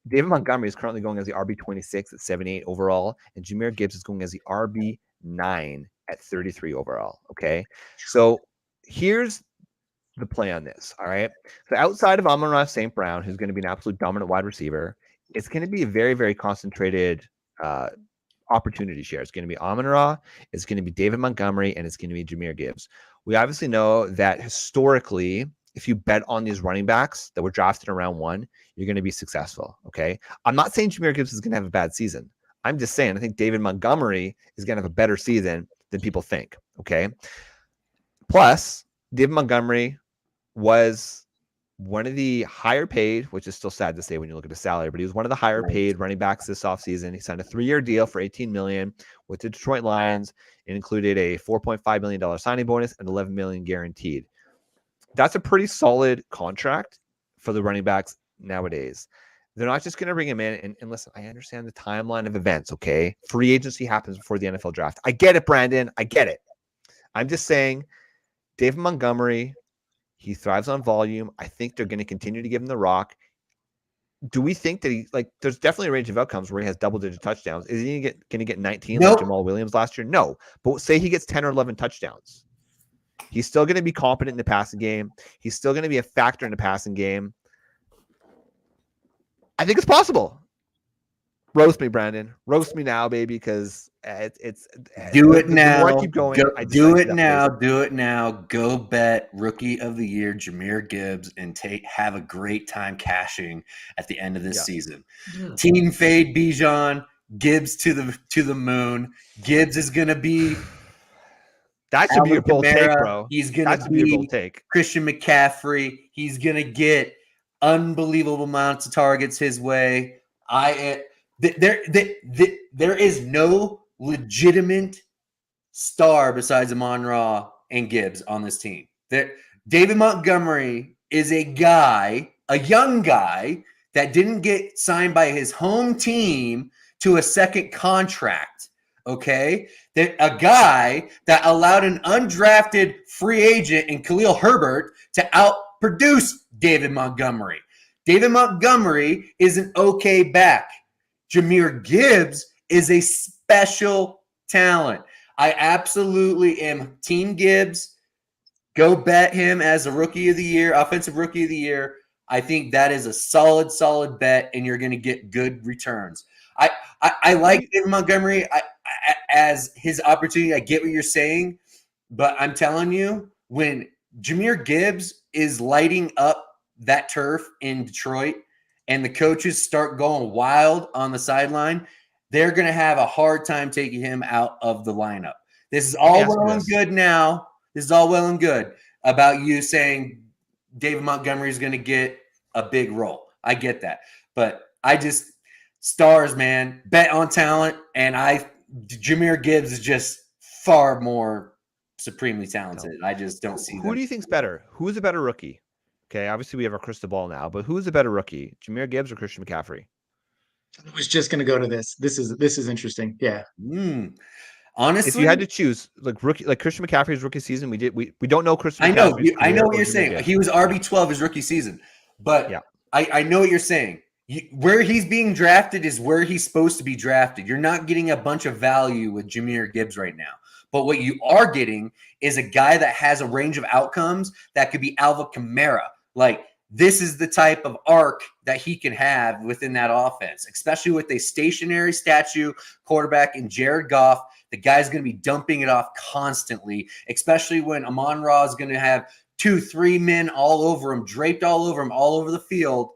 David Montgomery is currently going as the RB26 at 78 overall, and Jahmyr Gibbs is going as the RB9 at 33 overall. Okay, so here's the play on this. All right. So outside of Amon-Ra St. Brown, who's going to be an absolute dominant wide receiver, it's going to be a very, very concentrated opportunity share. It's going to be Amon-Ra, it's going to be David Montgomery, and it's going to be Jahmyr Gibbs. We obviously know that historically, if you bet on these running backs that were drafted in round 1, you're going to be successful. Okay. I'm not saying Jahmyr Gibbs is going to have a bad season. I'm just saying I think David Montgomery is going to have a better season than people think. Okay. Plus, David Montgomery was one of the higher paid, which is still sad to say when you look at the salary, but he was one of the higher paid running backs this offseason. He signed a 3-year deal for $18 million with the Detroit Lions. It included a $4.5 million signing bonus and $11 million guaranteed. That's a pretty solid contract for the running backs nowadays. They're not just going to bring him in. And listen, I understand the timeline of events, okay? Free agency happens before the NFL draft. I get it, Brandon. I get it. I'm just saying David Montgomery, he thrives on volume. I think they're going to continue to give him the rock. Do we think that there's definitely a range of outcomes where he has double-digit touchdowns. Is he going to get 19 like Jamal Williams last year? No. But say he gets 10 or 11 touchdowns. He's still going to be competent in the passing game. He's still going to be a factor in the passing game. I think it's possible. Roast me, Brandon. Roast me now, baby, because it's Do it now. The more I keep going, Do it now. Do it now. Go bet Rookie of the Year Jahmyr Gibbs and have a great time cashing at the end of this season. Team fade Bijan. Gibbs to the moon. Gibbs is gonna be. That should be your bold take, bro. He's gonna be your bold take. Christian McCaffrey. He's gonna get unbelievable amounts of targets his way. There is no legitimate star besides Amon-Ra and Gibbs on this team. David Montgomery is a young guy that didn't get signed by his home team to a second contract. Okay, a guy that allowed an undrafted free agent in Khalil Herbert to outproduce David Montgomery. David Montgomery is an okay back. Jahmyr Gibbs is a special talent. I absolutely am Team Gibbs. Go bet him as a Rookie of the Year, Offensive Rookie of the Year. I think that is a solid bet, and you're going to get good returns. I like David Montgomery as his opportunity. I get what you're saying, but I'm telling you, when Jahmyr Gibbs is lighting up that turf in Detroit and the coaches start going wild on the sideline, they're going to have a hard time taking him out of the lineup. This is all well and good now. This is all well and good about you saying David Montgomery is going to get a big role. I get that. But stars, man, bet on talent. And Jahmyr Gibbs is just far more supremely talented. I just don't see Who do you think's better? Who's a better rookie? Okay, obviously we have our crystal ball now, but who's a better rookie, Jahmyr Gibbs or Christian McCaffrey? I was just going to go to this. This is interesting. Yeah. Honestly, if you had to choose, like Christian McCaffrey's rookie season, we don't know Christian. I know what you're saying. He was RB12 his rookie season, but I know what you're saying. Where he's being drafted is where he's supposed to be drafted. You're not getting a bunch of value with Jahmyr Gibbs right now. But what you are getting is a guy that has a range of outcomes that could be Alvin Kamara. Like, this is the type of arc that he can have within that offense, especially with a stationary statue quarterback in Jared Goff. The guy's going to be dumping it off constantly, especially when Amon-Ra is going to have 2-3 men all over him, draped all over him, all over the field.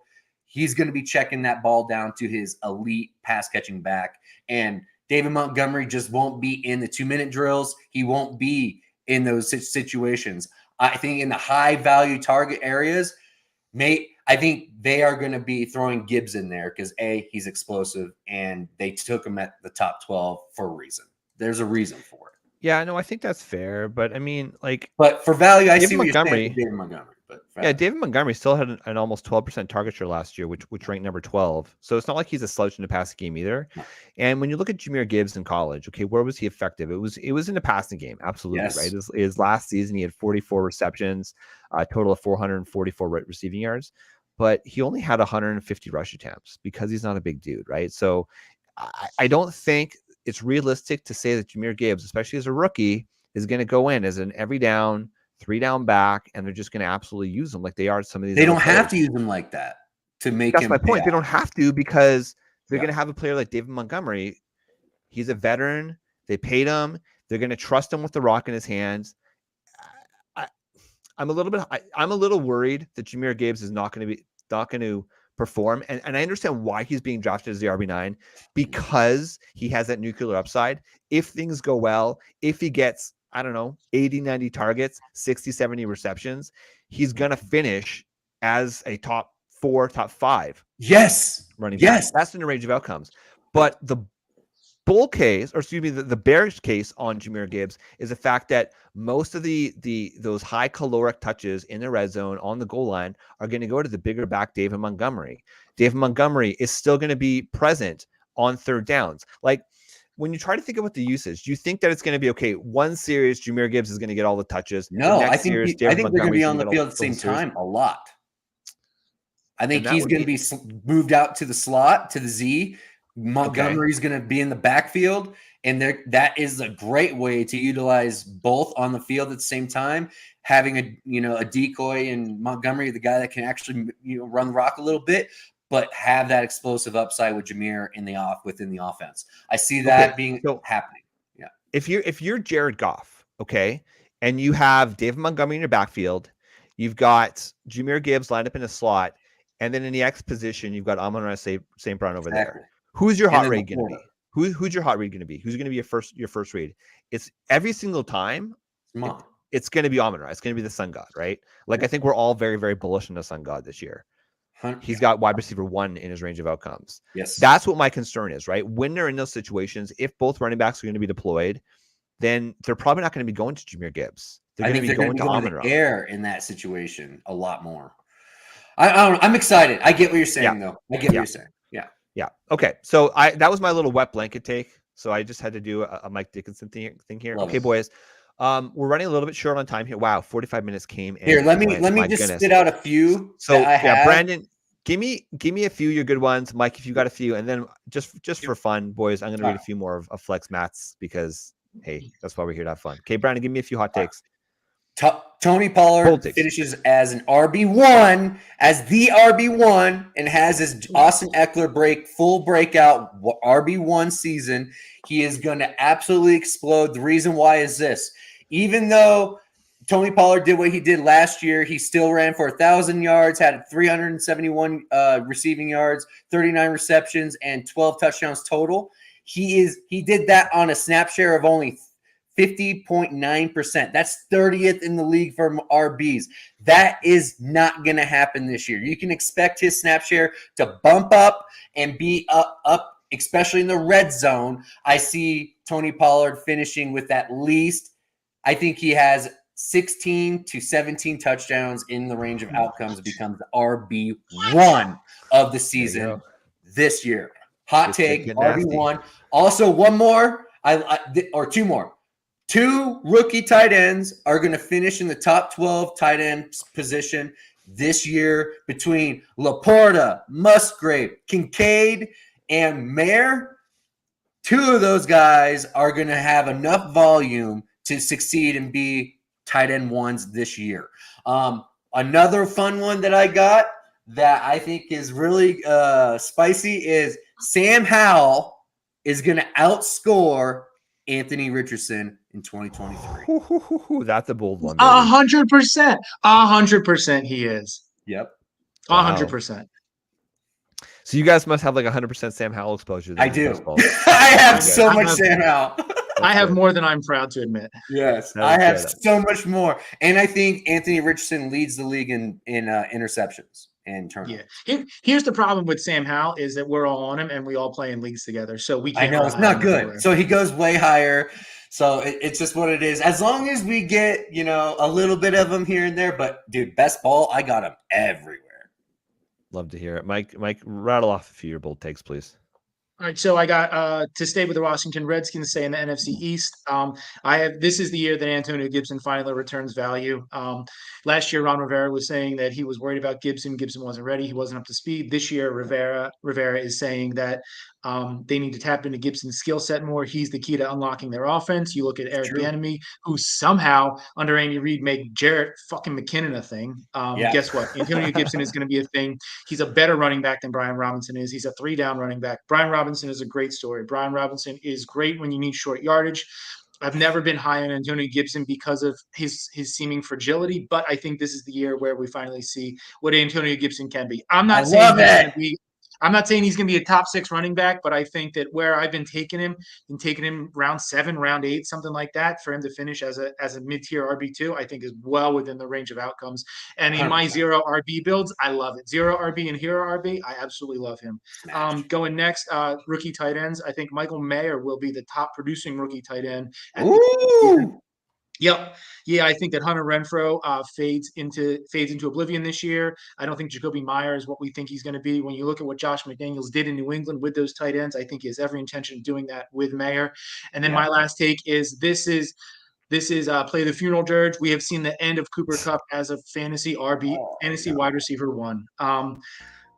He's going to be checking that ball down to his elite pass-catching back. And David Montgomery just won't be in the 2-minute drills. He won't be in those situations. I think in the high-value target areas, I think they are going to be throwing Gibbs in there because, A, he's explosive, and they took him at the top 12 for a reason. There's a reason for it. Yeah, no, I think that's fair. But, I mean, like... But for value, I David see what Montgomery, you're saying, David Montgomery. But yeah, David Montgomery still had an almost 12% target share last year, which ranked number 12. So it's not like he's a slouch in the passing game either. No. And when you look at Jahmyr Gibbs in college, okay, where was he effective? It was in the passing game, absolutely, yes. Right? His last season, he had 44 receptions, a total of 444 receiving yards, but he only had 150 rush attempts because he's not a big dude, right? So I don't think it's realistic to say that Jahmyr Gibbs, especially as a rookie, is going to go in as an every down, 3-down back, and they're just going to absolutely use them like they are some of these. They don't have to use them like that to make. That's my point. They don't have to because they're going to have a player like David Montgomery. He's a veteran. They paid him. They're going to trust him with the rock in his hands. I'm a little worried that Jahmyr Gibbs is not going to perform, and I understand why he's being drafted as the RB9 because he has that nuclear upside. If things go well, if he gets 80, 90 targets, 60, 70 receptions, he's going to finish as a top 4, top 5. Yes. Running back. That's in the range of outcomes. But the bull case, or excuse me, the bearish case on Jahmyr Gibbs is the fact that most of those high caloric touches in the red zone on the goal line are going to go to the bigger back, David Montgomery. David Montgomery is still going to be present on third downs. Like, when you try to think about the usage, do you think that it's going to be, okay, one series, Jahmyr Gibbs is going to get all the touches? No, I think they're going to be on the field at the same time a lot. I think he's going to be moved out to the slot, to the Z. Montgomery's going to be in the backfield, and that is a great way to utilize both on the field at the same time. Having a decoy in Montgomery, the guy that can actually run the rock a little bit, but have that explosive upside with Jameer within the offense. I see that happening. Yeah. If you're Jared Goff, okay, and you have David Montgomery in your backfield, you've got Jahmyr Gibbs lined up in a slot, and then in the X position, you've got Amon-Ra St. Brown over there. Who's your hot read going to be? Who's your hot read going to be? Who's going to be your first read? It's every single time. It's going to be Amon-Ra. It's going to be the Sun God, right? Like, I think we're all very, very bullish on the Sun God this year. He's got wide receiver 1 in his range of outcomes. Yes. That's what my concern is, right? When they're in those situations, if both running backs are going to be deployed, then they're probably not going to be going to Jahmyr Gibbs. They're going to be going to Amon-Ra. Air in that situation a lot more. I don't know. I'm excited. I get what you're saying, though. I get what you're saying. Yeah. Yeah. Okay. So that was my little wet blanket take. So I just had to do a Mike Dickinson thing here. Love okay, it. Boys. We're running a little bit short on time here. Wow, 45 minutes came in. Here, let me just spit out a few. So Brandon, give me a few of your good ones. Mike, if you got a few, and then just for fun, boys, I'm gonna read a few more of Flex Matt's because hey, that's why we're here to have fun. Okay, Brandon, give me a few hot takes. Tony Pollard finishes as an RB1, as the RB1, and has his Austin Eckler full breakout RB1 season. He is going to absolutely explode. The reason why is this. Even though Tony Pollard did what he did last year, he still ran for 1,000 yards, had 371 receiving yards, 39 receptions, and 12 touchdowns total. He did that on a snap share of only 50.9%. That's 30th in the league for RBs. That is not going to happen this year. You can expect his snap share to bump up and be up, especially in the red zone. I see Tony Pollard finishing with at least, I think he has 16 to 17 touchdowns in the range of outcomes, becomes the RB1 of the season this year. Hot take, RB1. Also, one more, or two more. 2 rookie tight ends are going to finish in the top 12 tight end position this year between Laporta, Musgrave, Kincaid, and Mayer. 2 of those guys are going to have enough volume to succeed and be tight end 1s this year. Another fun one that I got that I think is really spicy is Sam Howell is going to outscore Anthony Richardson in 2023. That's a bold one. 100%. 100% he is. Yep. 100%. So you guys must have like 100% Sam Howell exposure. I do. I have so much Sam Howell. I have more than I'm proud to admit. Yes, I have so much more. And I think Anthony Richardson leads the league in interceptions and turnovers. Yeah. Here's the problem with Sam Howell is that we're all on him and we all play in leagues together. So we can't. I know it's not good. So he goes way higher. So it's just what it is. As long as we get, a little bit of him here and there. But, dude, best ball, I got him everywhere. Love to hear it. Mike, rattle off a few of your bold takes, please. All right, so I got to stay with the Washington Redskins, say in the NFC East. This is the year that Antonio Gibson finally returns value. Last year, Ron Rivera was saying that he was worried about Gibson. Gibson wasn't ready. He wasn't up to speed. This year, Rivera is saying that they need to tap into Gibson's skill set more. He's the key to unlocking their offense. You look at Eric Bieniemy, who somehow under Andy Reid made Jarrett fucking McKinnon a thing. Guess what? Antonio Gibson is going to be a thing. He's a better running back than Brian Robinson is. He's a 3-down running back. Brian Robinson is a great story. Brian Robinson is great when you need short yardage. I've never been high on Antonio Gibson because of his seeming fragility, but I think this is the year where we finally see what Antonio Gibson can be. I'm not saying he's going to be a top 6 running back, but I think that where I've been taking him round 7, round 8, something like that, for him to finish as a mid-tier RB2, I think is well within the range of outcomes. And in 100%. My 0 RB builds, I love it. 0 RB and hero RB, I absolutely love him. Going next, rookie tight ends, I think Michael Mayer will be the top producing rookie tight end. Yep. Yeah, I think that Hunter Renfrow fades into oblivion this year. I don't think Jacoby Meyer is what we think he's going to be. When you look at what Josh McDaniels did in New England with those tight ends, I think he has every intention of doing that with Mayer. And then my last take is this is play the funeral dirge. We have seen the end of Cooper Kupp as a fantasy wide receiver 1.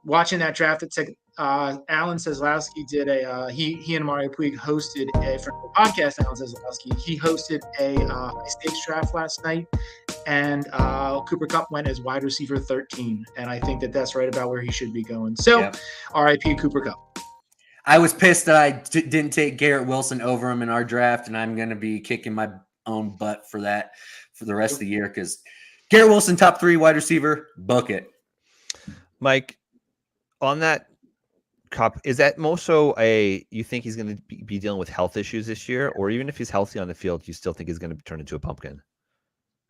Watching that draft at Alan Seslowski did he and Mario Puig hosted from the podcast. Alan Seslowski, he hosted a stakes draft last night, and Cooper Kupp went as wide receiver 13, and I think that's right about where he should be going. So, RIP Cooper Kupp. I was pissed that I didn't take Garrett Wilson over him in our draft, and I'm going to be kicking my own butt for that for the rest of the year because Garrett Wilson, top 3 wide receiver, book it. Mike, on that Kupp, is that more so you think he's going to be dealing with health issues this year, or even if he's healthy on the field, you still think he's going to turn into a pumpkin?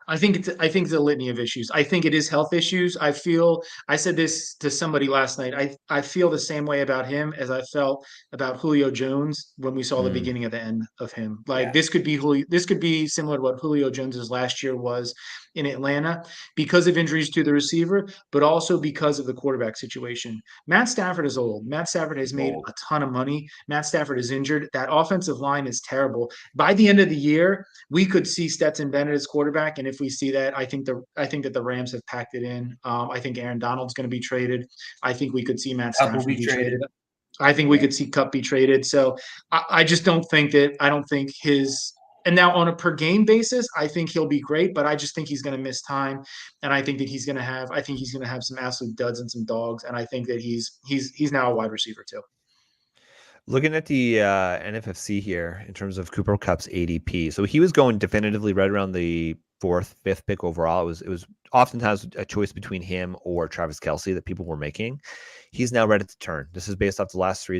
I think it's a litany of issues. I think it is health issues. I said this to somebody last night. I feel the same way about him as I felt about Julio Jones when we saw the beginning of the end of him. This could be similar to what Julio Jones's last year was in Atlanta because of injuries to the receiver, but also because of the quarterback situation. Matt Stafford is old. Matt Stafford has made a ton of money. Matt Stafford is injured. That offensive line is terrible. By the end of the year, we could see Stetson Bennett as quarterback, and if we see that, I think that the Rams have packed it in. I think Aaron Donald's going to be traded. I think we could see Matt Stafford be traded. I think we could see Kupp be traded. So I just don't think that. I don't think his. And now on a per game basis, I think he'll be great, but I just think he's going to miss time, and I think that he's going to have some absolute duds and some dogs, and I think that he's now a wide receiver too. Looking at the NFFC here in terms of Cooper Kupp's ADP, so he was going definitively right around the 4th, 5th pick overall. It was oftentimes a choice between him or Travis Kelce that people were making. He's now ready to turn. This is based off the last 3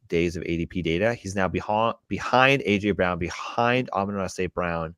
days of ADP data. He's now behind AJ Brown, behind Amon-Ra St. Brown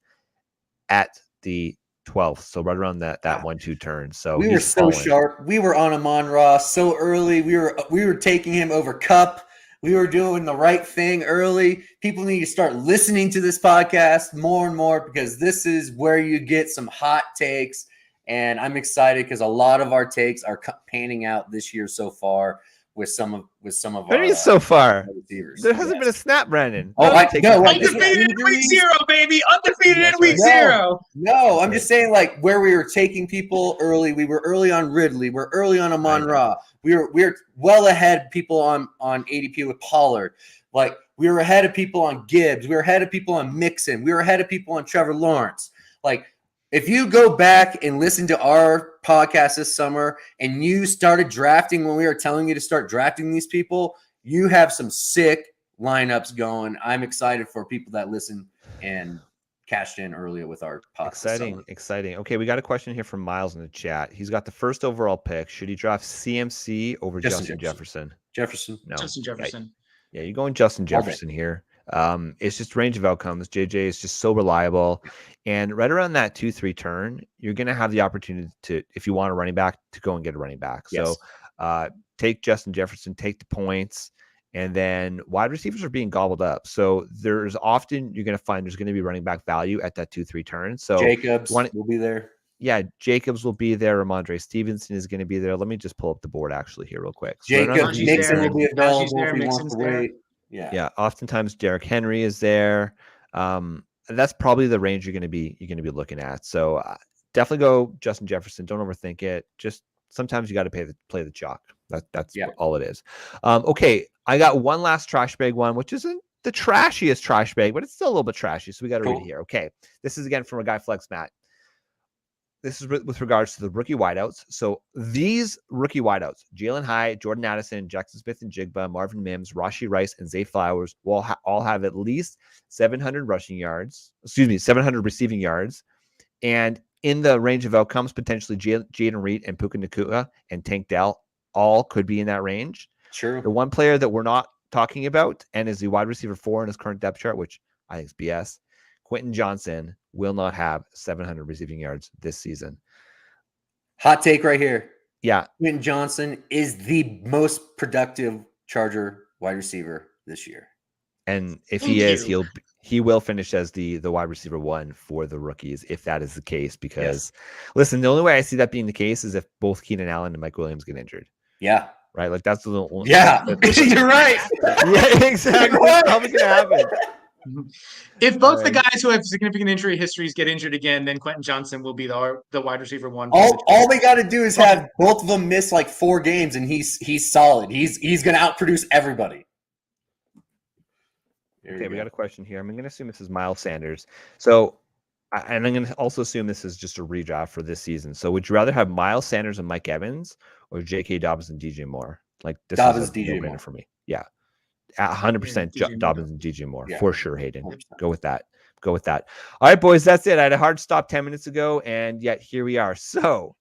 at the 12th. So right around that 1-2 turn. So we were so sharp. We were on Amon-Ra so early. We were taking him over Kupp. We were doing the right thing early. People need to start listening to this podcast more and more because this is where you get some hot takes. And I'm excited because a lot of our takes are panning out this year so far with some of our so far. Receivers. There hasn't been a snap, Brandon. Undefeated in week 0, baby. Undefeated in week 0. No, I'm just saying like where we were taking people early. We were early on Ridley. We're early on Amon-Ra. We're well ahead people on ADP with Pollard. Like we were ahead of people on Gibbs. We were ahead of people on Mixon. We were ahead of people on Trevor Lawrence. Like if you go back and listen to our podcast this summer and you started drafting when we were telling you to start drafting these people, you have some sick lineups going. I'm excited for people that listen and cashed in earlier with our podcast. Exciting. Okay, we got a question here from Miles in the chat. He's got the 1st overall pick. Should he draft CMC over Justin Jefferson? No. Justin Jefferson. Yeah, you're going Justin Jefferson here. It's just range of outcomes. JJ is just so reliable. And right around that 2-3 turn, you're going to have the opportunity to, if you want a running back, to go and get a running back. Yes. So take Justin Jefferson, take the points, and then wide receivers are being gobbled up. So you're going to find there's going to be running back value at that 2-3 turn. So Jacobs will be there. Yeah, Jacobs will be there. Ramondre Stevenson is going to be there. Let me just pull up the board actually here real quick. Jacobs, Mixon will be available if he wants to wait. Yeah. Oftentimes Derrick Henry is there. That's probably the range you're going to be looking at. So definitely go Justin Jefferson. Don't overthink it. Just sometimes you got to play the chalk. That's all it is. Okay, I got one last trash bag one, which isn't the trashiest trash bag, but it's still a little bit trashy. So we got to read it here. Okay, this is again from a guy Flex Matt. This is with regards to the rookie wideouts. So these rookie wideouts, Jalen Hyatt, Jordan Addison, Jackson Smith and Jigba, Marvin Mims, Rashee Rice, and Zay Flowers will all have at least 700 receiving yards. And in the range of outcomes, potentially Jaden Reed and Puka Nacua and Tank Dell all could be in that range. Sure. The one player that we're not talking about and is the wide receiver 4 in his current depth chart, which I think is BS, Quentin Johnson will not have 700 receiving yards this season. Hot take right here. Yeah. Quentin Johnson is the most productive Charger wide receiver this year. And if he will finish as the wide receiver 1 for the rookies, if that is the case, because listen, the only way I see that being the case is if both Keenan Allen and Mike Williams get injured. Yeah. Right. Like that's the only. Yeah. You're right. Yeah, exactly. That's probably going to happen. If both All the right. guys who have significant injury histories get injured again, then Quentin Johnson will be the wide receiver one. All they got to do is have both of them miss like 4 games, and he's solid. He's going to outproduce everybody. Okay, we got a question here. I'm going to assume this is Miles Sanders. So, and I'm going to also assume this is just a redraft for this season. So, would you rather have Miles Sanders and Mike Evans or J.K. Dobbins and DJ Moore? Like, this Dobbins, is a DJ no-brainer Moore. for me. Yeah. 100% DJ Dobbins and DJ Moore, Yeah. for sure, Hayden. 100%. Go with that. Go with that. All right, boys, that's it. I had a hard stop 10 minutes ago, and yet here we are. So,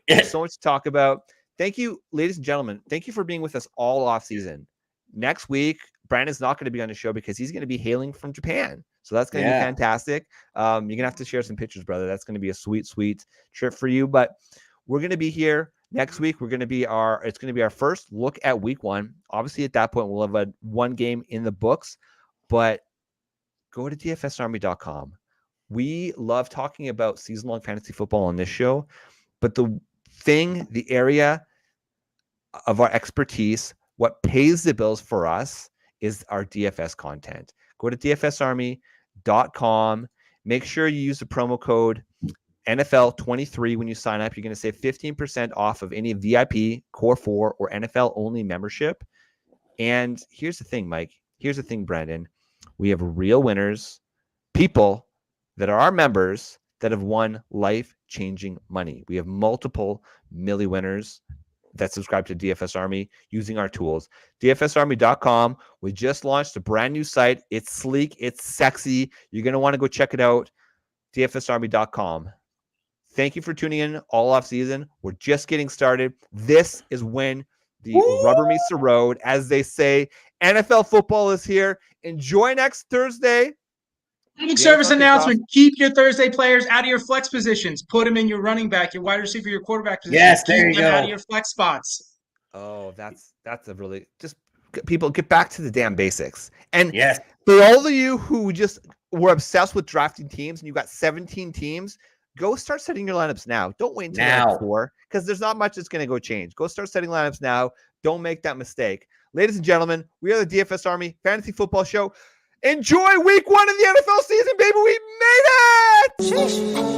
there's so much to talk about. Thank you, ladies and gentlemen. Thank you for being with us all off season. Next week, Brandon's not going to be on the show because he's going to be hailing from Japan. So that's going to be fantastic. You're going to have to share some pictures, brother. That's going to be a sweet, sweet trip for you. But we're going to be here next week. It's going to be our first look at week 1. Obviously, at that point, we'll have one game in the books. But go to dfsarmy.com. We love talking about season-long fantasy football on this show. But the area of our expertise, what pays the bills for us, is our DFS content. Go to dfsarmy.com. Make sure you use the promo code NFL23 when you sign up. You're going to save 15% off of any VIP, Core 4, or NFL only membership. And here's the thing, Mike. Here's the thing, Brandon. We have real winners, people that are our members that have won life-changing money. We have multiple milli winners that subscribe to DFS Army using our tools. DFSArmy.com. We just launched a brand new site. It's sleek. It's sexy. You're going to want to go check it out. DFSArmy.com. Thank you for tuning in all off season. We're just getting started. This is when the rubber meets the road. As they say, NFL football is here. Enjoy next Thursday. Public service announcement. Keep your Thursday players out of your flex positions. Put them in your running back, your wide receiver, your quarterback position. Yes, there you Keep them go. out of your flex spots. Oh, that's a really, just people get back to the damn basics. And Yes. for all of you who just were obsessed with drafting teams and you got 17 teams, go start setting your lineups now. Don't wait until night 4 because there's not much that's going to go change. Go start setting lineups now. Don't make that mistake. Ladies and gentlemen, we are the DFS Army Fantasy Football Show. Enjoy week 1 of the NFL season, baby. We made it! Sheesh.